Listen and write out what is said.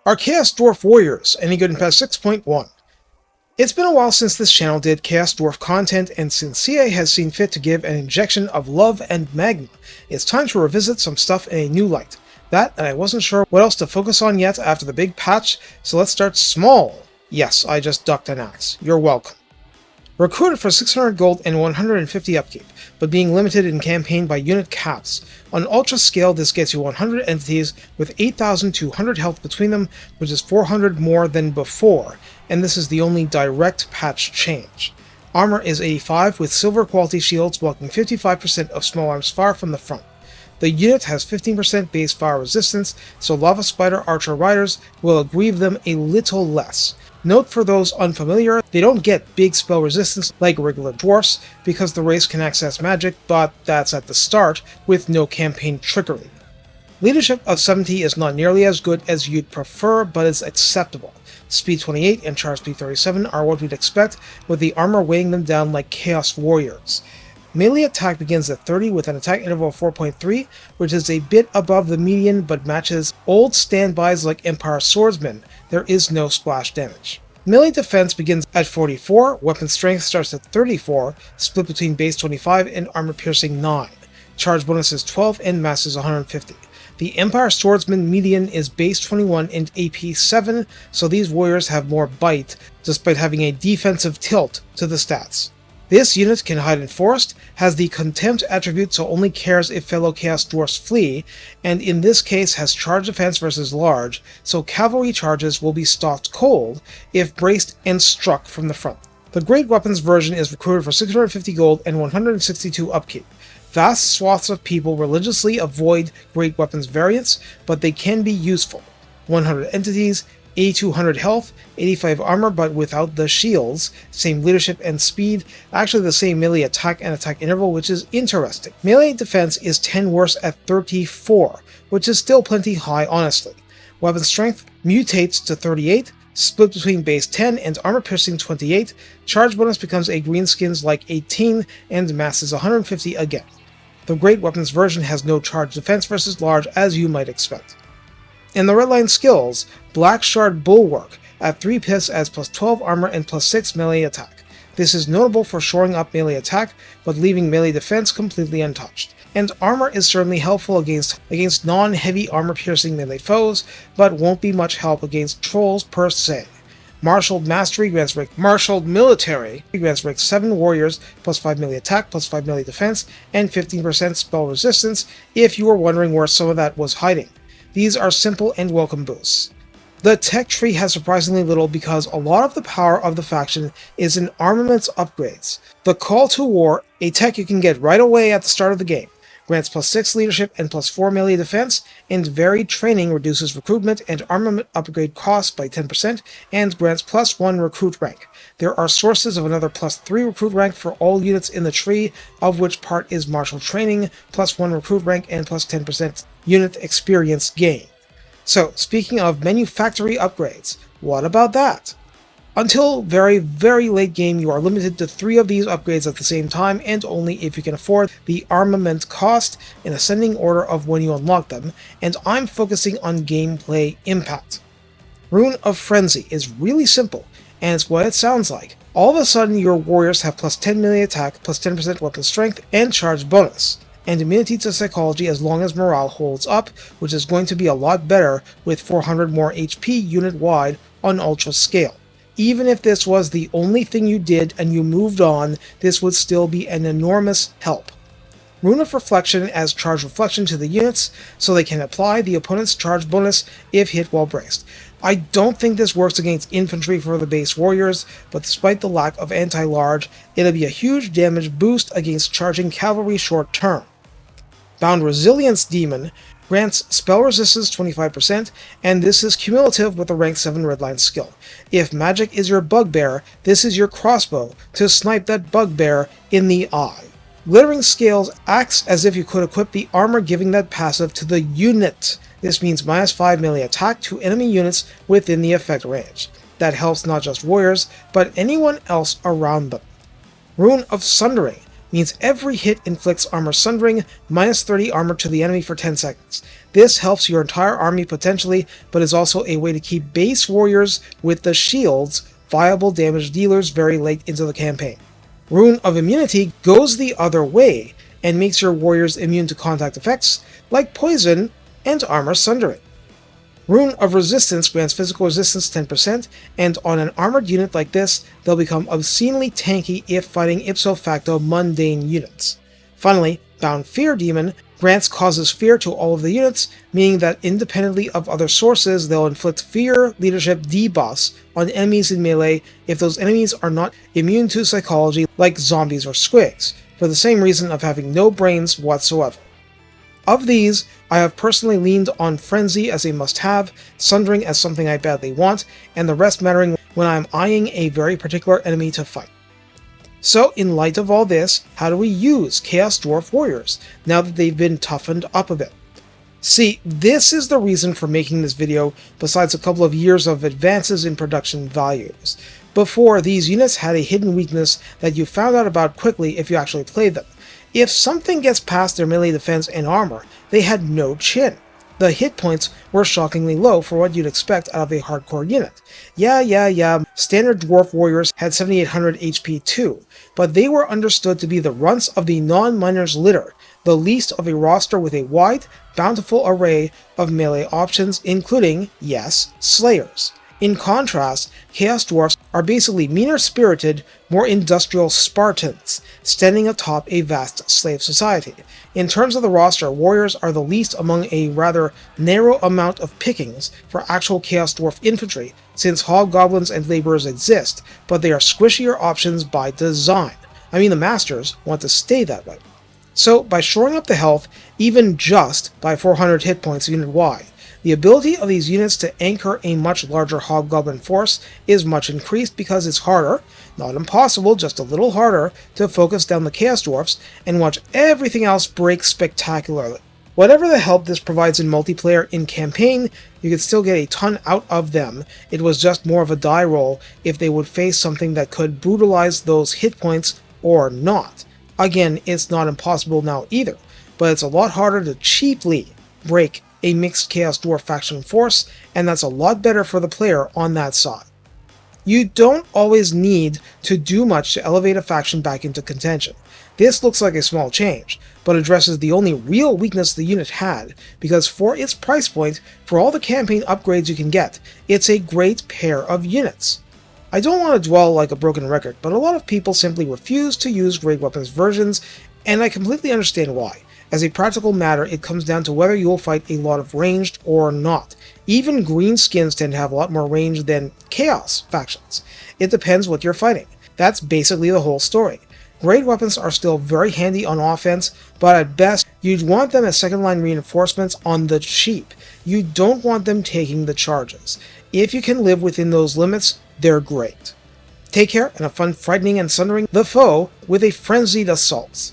Our Chaos Dwarf Warriors, any good in patch 6.1. It's been a while since this channel did Chaos Dwarf content, and since CA has seen fit to give an injection of love and magma, it's time to revisit some stuff in a new light. That, and I wasn't sure what else to focus on yet after the big patch, so let's start small. Yes, I just ducked an axe. You're welcome. Recruited for 600 gold and 150 upkeep, but being limited in campaign by unit caps. On Ultra scale, this gets you 100 entities with 8,200 health between them, which is 400 more than before, and this is the only direct patch change. Armor is 85 with silver quality shields blocking 55% of small arms fire from the front. The unit has 15% base fire resistance, so Lava Spider Archer Riders will aggrieve them a little less. Note for those unfamiliar, they don't get big spell resistance like regular dwarfs because the race can access magic, but that's at the start with no campaign trickery. Leadership of 70 is not nearly as good as you'd prefer, but is acceptable. Speed 28 and charge speed 37 are what we'd expect, with the armor weighing them down like Chaos Warriors. Melee attack begins at 30 with an attack interval of 4.3, which is a bit above the median but matches old standbys like Empire Swordsman. There is no splash damage. Melee defense begins at 44, weapon strength starts at 34, split between base 25 and armor piercing 9. Charge bonus is 12 and mass is 150. The Empire Swordsman median is base 21 and AP 7, so these warriors have more bite, despite having a defensive tilt to the stats. This unit can hide in forest, has the Contempt attribute so only cares if fellow Chaos Dwarfs flee, and in this case has charge defense versus large, so cavalry charges will be stopped cold if braced and struck from the front. The Great Weapons version is recruited for 650 gold and 162 upkeep. Vast swaths of people religiously avoid Great Weapons variants, but they can be useful. 100 entities, 8200 health, 85 armor but without the shields, same leadership and speed, actually the same melee attack and attack interval, which is interesting. Melee defense is 10 worse at 34, which is still plenty high honestly. Weapon strength mutates to 38, split between base 10 and armor piercing 28, charge bonus becomes a greenskins like 18, and mass is 150 again. The Great Weapons version has no charge defense versus large as you might expect. In the redline skills, Black Shard Bulwark at 3 pips adds plus 12 armor and plus 6 melee attack. This is notable for shoring up melee attack, but leaving melee defense completely untouched. And armor is certainly helpful against non-heavy armor-piercing melee foes, but won't be much help against trolls per se. Marshaled Military grants Rick 7 warriors plus 5 melee attack, plus 5 melee defense, and 15% spell resistance if you were wondering where some of that was hiding. These are simple and welcome boosts. The tech tree has surprisingly little because a lot of the power of the faction is in armaments upgrades. The Call to War, a tech you can get right away at the start of the game, grants plus 6 leadership and plus 4 melee defense, and varied training reduces recruitment and armament upgrade costs by 10% and grants plus 1 recruit rank. There are sources of another plus 3 recruit rank for all units in the tree, of which part is martial training, plus 1 recruit rank, and plus 10% unit experience gain. So, speaking of Manufactory upgrades, what about that? Until very, very late game, you are limited to 3 of these upgrades at the same time, and only if you can afford the armament cost in ascending order of when you unlock them, and I'm focusing on gameplay impact. Rune of Frenzy is really simple, and it's what it sounds like. All of a sudden, your warriors have plus 10 melee attack, plus 10% weapon strength, and charge bonus, and immunity to psychology as long as morale holds up, which is going to be a lot better with 400 more HP unit-wide on Ultra scale. Even if this was the only thing you did and you moved on, this would still be an enormous help. Rune of Reflection adds charge reflection to the units, so they can apply the opponent's charge bonus if hit while braced. I don't think this works against infantry for the base warriors, but despite the lack of anti-large, it'll be a huge damage boost against charging cavalry short term. Bound Resilience Demon grants spell resistance 25%, and this is cumulative with a rank 7 redline skill. If magic is your bugbear, this is your crossbow to snipe that bugbear in the eye. Glittering Scales acts as if you could equip the armor giving that passive to the unit. This means minus 5 melee attack to enemy units within the effect range. That helps not just warriors, but anyone else around them. Rune of Sundering means every hit inflicts armor sundering, minus 30 armor to the enemy for 10 seconds. This helps your entire army potentially, but is also a way to keep base warriors with the shields viable damage dealers very late into the campaign. Rune of Immunity goes the other way, and makes your warriors immune to contact effects, like poison and armor sundering. Rune of Resistance grants physical resistance 10%, and on an armored unit like this, they'll become obscenely tanky if fighting ipso facto mundane units. Finally, Bound Fear Demon causes fear to all of the units, meaning that independently of other sources, they'll inflict fear leadership debuffs on enemies in melee if those enemies are not immune to psychology like zombies or squigs, for the same reason of having no brains whatsoever. Of these, I have personally leaned on Frenzy as a must-have, Sundering as something I badly want, and the rest mattering when I am eyeing a very particular enemy to fight. So, in light of all this, how do we use Chaos Dwarf Warriors, now that they've been toughened up a bit? See, this is the reason for making this video, besides a couple of years of advances in production values. Before, these units had a hidden weakness that you found out about quickly if you actually played them. If something gets past their melee defense and armor, they had no chin. The hit points were shockingly low for what you'd expect out of a hardcore unit. Yeah, standard dwarf warriors had 7800 HP too, but they were understood to be the runts of the non-miners litter, the least of a roster with a wide, bountiful array of melee options, including, yes, slayers. In contrast, Chaos Dwarfs are basically meaner-spirited, more industrial Spartans, standing atop a vast slave society. In terms of the roster, warriors are the least among a rather narrow amount of pickings for actual Chaos Dwarf infantry, since hobgoblins and laborers exist, but they are squishier options by design. I mean, the masters want to stay that way. So, by shoring up the health, even just by 400 hit points unit-wide, the ability of these units to anchor a much larger hobgoblin force is much increased because it's harder, not impossible, just a little harder, to focus down the Chaos Dwarfs and watch everything else break spectacularly. Whatever the help this provides in multiplayer in campaign, you could still get a ton out of them. It was just more of a die roll if they would face something that could brutalize those hit points or not. Again, it's not impossible now either, but it's a lot harder to cheaply break a mixed Chaos Dwarf faction force, and that's a lot better for the player on that side. You don't always need to do much to elevate a faction back into contention. This looks like a small change, but addresses the only real weakness the unit had, because for its price point, for all the campaign upgrades you can get, it's a great pair of units. I don't want to dwell like a broken record, but a lot of people simply refuse to use Great Weapons versions, and I completely understand why. As a practical matter, it comes down to whether you'll fight a lot of ranged or not. Even green skins tend to have a lot more range than Chaos factions. It depends what you're fighting. That's basically the whole story. Great weapons are still very handy on offense, but at best, you'd want them as second-line reinforcements on the cheap. You don't want them taking the charges. If you can live within those limits, they're great. Take care and have fun frightening and sundering the foe with a frenzied assault.